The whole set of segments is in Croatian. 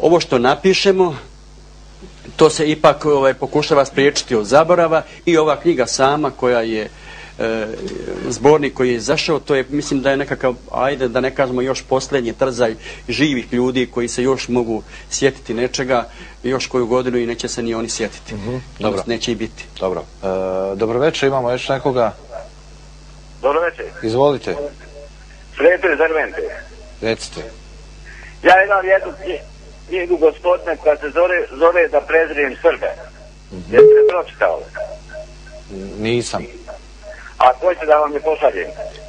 ovo što napišemo, to se ipak pokušava spriječiti od zaborava i ova knjiga sama koja je zbornik koji je izašao, to je, mislim da je nekakav, ajde da ne kažemo još posljednji trzaj živih ljudi koji se još mogu sjetiti nečega još koju godinu i neće se ni oni sjetiti. Dobro. Neće i biti. Dobro. Dobro večer, imamo još nekoga. Dobro večer. Izvolite. Sreto iz Armente. Recite. Ja imam jednu knjigu gospodine koja se zove Da prezrijem Srbe. Jeste li pročitao? Nisam. A hoćete da vam je pošaljem?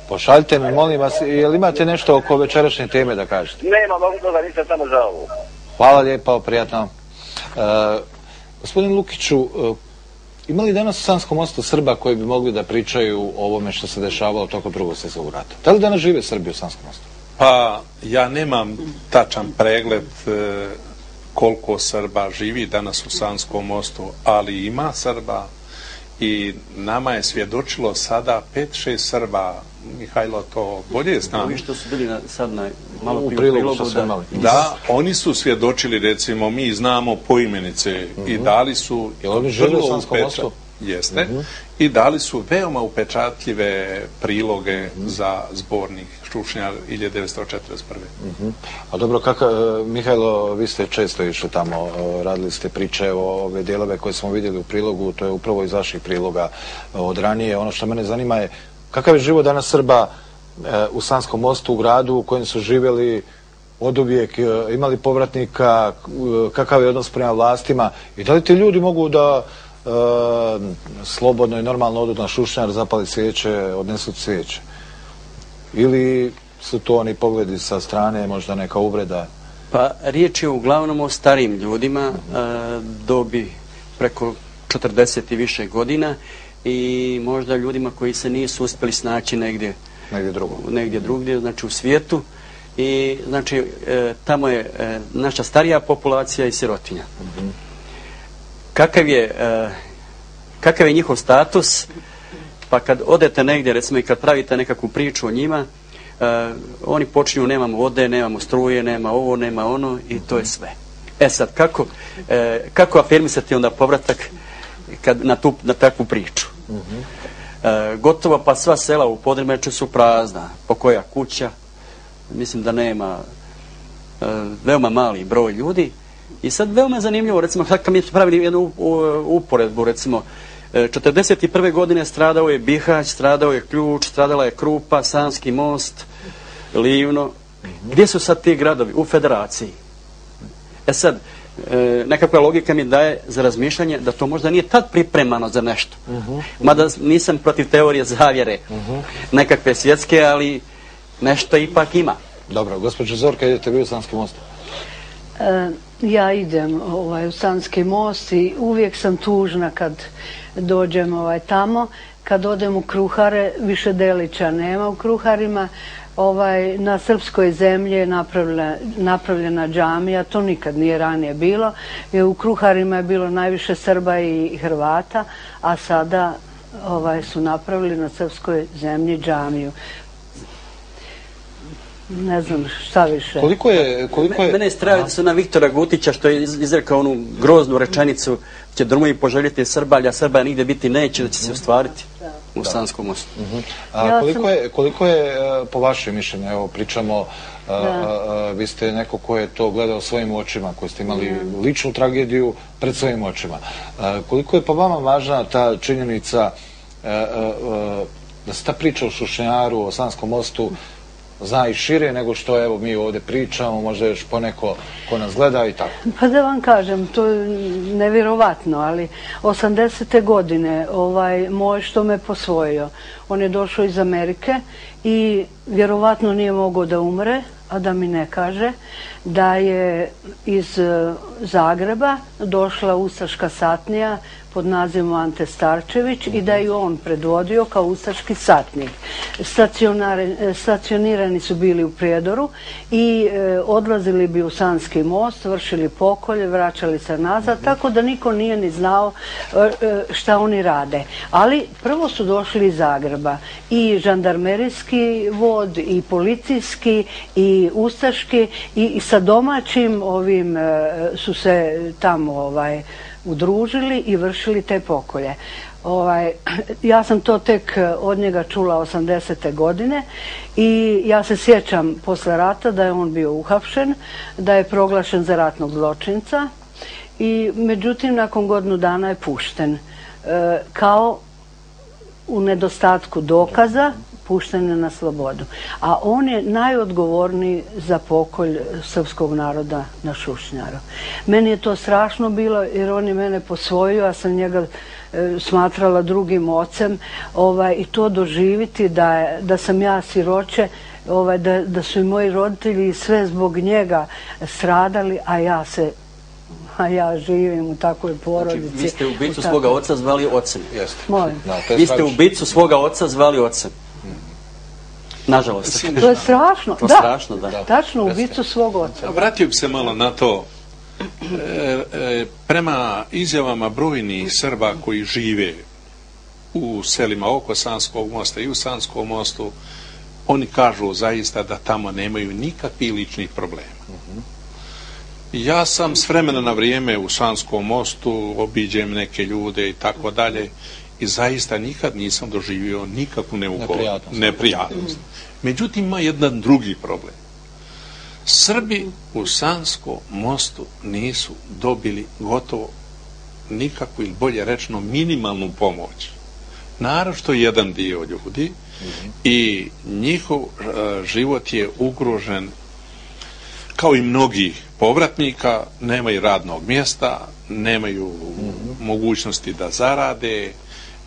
Pošaljite mi, molim vas, jel imate nešto oko večerašnje teme da kažete? Nema, mogu toga, nisam samo za ovu. Hvala lijepo, prijatno. Gospodin Lukiću, ima li danas u Sanskom Mostu Srba koji bi mogli da pričaju o ovome što se dešavalo tokom Drugog svjetskog rata? Da li danas žive Srbi u Sanskom Mostu? Pa, ja nemam tačan pregled koliko Srba živi danas u Sanskom Mostu, ali ima Srba i nama je svjedočilo sada 5-6 Srba. Mihajlo to bolje zna. Ovi što su bili sad malo u prilogu da, oni su svjedočili, recimo, mi znamo poimenice i dali su vrlo upečatljive. Jeste. I dali su veoma upečatljive priloge za zbornik Šušnjar 1941. A dobro, Mihajlo, vi ste često išli tamo, radili ste priče o ove dijelove koje smo vidjeli u prilogu, to je upravo iz vaših priloga od ranije. Ono što mene zanima je kakav je život danas Srba u Sanskom Mostu, u gradu u kojem su živjeli oduvijek, imali povratnika, kakav je odnos prema vlastima i da li ti ljudi mogu da slobodno i normalno odu na Šušnjar, zapali svijeće, odnesu cvijeće? Ili su to oni pogledi sa strane, možda neka uvreda? Pa riječ je uglavnom o starijim ljudima, dobi preko 40 i više godina i možda ljudima koji se nisu uspjeli snaći negdje drugdje, znači u svijetu. I znači tamo je naša starija populacija i sirotinja. Kakav je njihov status? Pa kad odete negdje, recimo i kad pravite nekakvu priču o njima, oni počinju nemamo vode, nemamo struje, nema ovo, nema ono i to je sve. E sad, kako afirmisati onda povratak na takvu priču? Gotovo pa sva sela u Podrimečju su prazna, pokoja kuća, mislim da nema, veoma mali broj ljudi. I sad veoma zanimljivo, recimo, kad mi smo pravili jednu uporedbu, recimo, 1941. godine stradao je Bihać, stradao je Ključ, stradala je Krupa, Sanski Most, Livno. Gdje su sad ti gradovi? U Federaciji. E sad, nekakva logika mi daje za razmišljanje da to možda nije tad pripremano za nešto. Mada nisam protiv teorije zavjere, nekakve svjetske, ali nešto ipak ima. Dobro, gospođo Zorka, idete vi u Sanski Most? Ja idem u Sanski Most i uvijek sam tužna kad dođem tamo. Kad odem u Kruhare, više delića nema u Kruharima. Na srpskoj zemlji je napravljena džamija, to nikad nije ranije bilo. U Kruharima je bilo najviše Srba i Hrvata, a sada su napravili na srpskoj zemlji džamiju. Ne znam šta više. Koliko je... Mene je strah da se na Viktora Gutića što je izrekao onu groznu rečenicu će drmovi poželjeti Srba, ali Srba nigdje biti neće, da će se ostvariti u Sanskom Mostu. Koliko je po vašem mišljenju, evo pričamo, vi ste neko ko je to gledao svojim očima, koji ste imali ličnu tragediju pred svojim očima. Koliko je po vama važna ta činjenica da se ta priča o Šušnjaru, o Sanskom Mostu zna i šire nego što evo mi ovdje pričamo, možda još poneko ko nas gleda i tako. Pa da vam kažem, to je nevjerovatno, ali 80. godine moj što me posvojio, on je došao iz Amerike i vjerovatno nije mogao da umre, a da mi ne kaže da je iz Zagreba došla ustaška satnija pod nazivom Ante Starčević i da je on predvodio kao ustaški satnik. Stacionirani su bili u Prijedoru i odlazili bi u Sanski Most, vršili pokolje, vraćali se nazad, tako da niko nije ni znao šta oni rade. Ali prvo su došli iz Zagreba i žandarmerijski vod i policijski i ustaški i sa domaćim ovim su se tamo udružili i vršili te pokolje. Ja sam to tek od njega čula 80. godine i ja se sjećam posle rata da je on bio uhapšen, da je proglašen za ratnog zločinca i međutim nakon godinu dana je pušten. Kao u nedostatku dokaza pušten je na slobodu. A on je najodgovorniji za pokolj srpskog naroda na Šušnjaru. Meni je to strašno bilo jer on je mene posvojio, ja sam njega smatrala drugim ocem i to doživiti da sam ja siroče, da su i moji roditelji sve zbog njega stradali, a ja živim u takvoj porodici. Znači, vi ste ubicu svoga oca zvali ocem. Molim. Vi ste ubicu svoga oca zvali ocem. Nažalost. To je strašno. To je strašno, da. Tačno, ubicu svog oca. Vratio bi se malo na to. Prema izjavama brojnih Srba koji žive u selima oko Sanskog mosta i u Sanskom mostu, oni kažu zaista da tamo nemaju nikakvih ličnih problema. Ja sam s vremena na vrijeme u Sanskom mostu, obiđem neke ljude i tako dalje i zaista nikad nisam doživio nikakvu neprijatnost. Međutim, ima jedan drugi problem. Srbi u Sanskom mostu nisu dobili gotovo nikakvu ili bolje rečeno minimalnu pomoć. Naročito jedan dio ljudi i njihov život je ugrožen kao i mnogih povratnika, nemaju radnog mjesta, nemaju mogućnosti da zarade,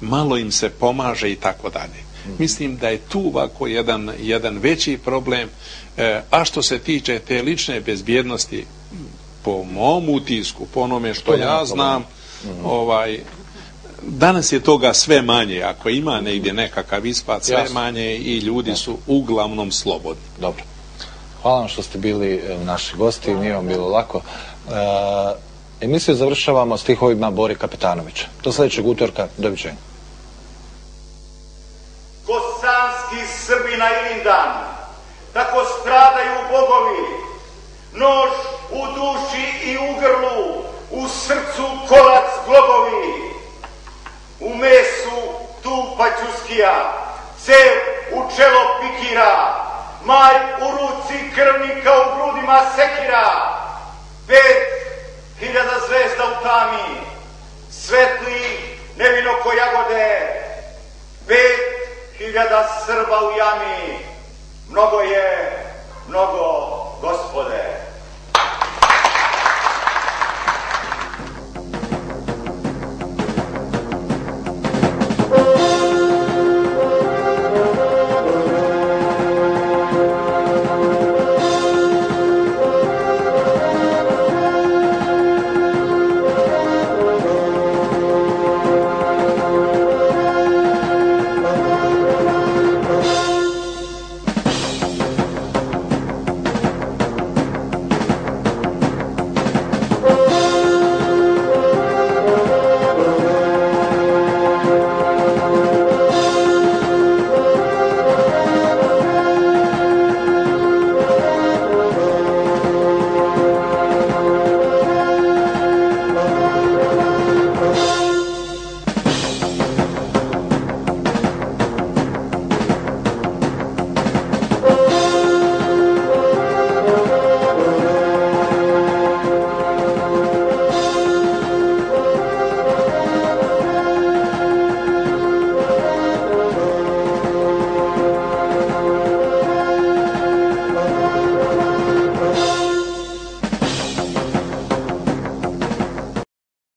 malo im se pomaže i tako dalje. Mislim da je tu ovako jedan veći problem, a što se tiče te lične bezbjednosti, po mom utisku, po onome što ja znam, danas je toga sve manje, ako ima negdje nekakav ispad, sve manje i ljudi su uglavnom slobodni. Dobro. Hvala vam što ste bili naši gosti, nije vam bilo lako. Emisiju završavamo stihovima Bore Kapetanovića. Do sljedećeg utorka, doviđenja. Ko sanski Srbi na Ilindan, tako stradaju bogovi. Nož u duši i u grlu, u srcu kolac globovi. U mesu tupa ćuskija, cev u čelo pikira, maj u ruci krvnika, u grudima sekira. 5.000 zvezda u tami, svetli nevino ko jagode. 5.000 Srba u jami, mnogo je, mnogo, Gospode.